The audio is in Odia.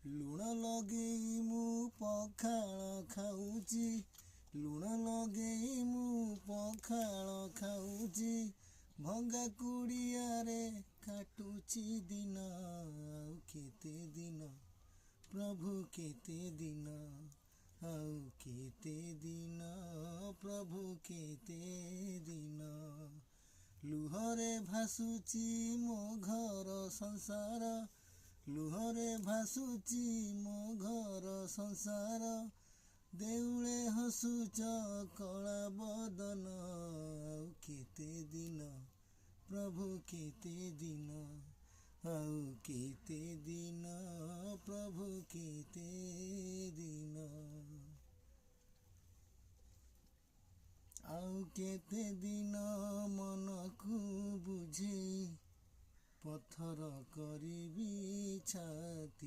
ଲୁଣ ଲଗେଇ ମୁଁ ପଖାଳ ଖାଉଛି, ଲୁଣ ଲଗେଇ ମୁଁ ପଖାଳ ଖାଉଛି, ଭଙ୍ଗା କୁଡ଼ିଆରେ କାଟୁଛି ଦିନ, ଆଉ କେତେ ଦିନ ପ୍ରଭୁ କେତେ ଦିନ, ଆଉ କେତେ ଦିନ ପ୍ରଭୁ କେତେ ଦିନ। ଲୁହରେ ଭାସୁଛି ମୋ ଘର ସଂସାର, ଲୁହରେ ଭାସୁଛି ମୋ ଘର ସଂସାର, ଦେଉଳେ ହସୁଛ କଳା ବଦନ, ଆଉ କେତେ ଦିନ ପ୍ରଭୁ କେତେ ଦିନ, ଆଉ କେତେ ଦିନ ପ୍ରଭୁ କେତେ ଦିନ, ଆଉ କେତେ ଦିନ ମନକୁ ବୁଝେଇ ପଥର କରିବି ଛାତି।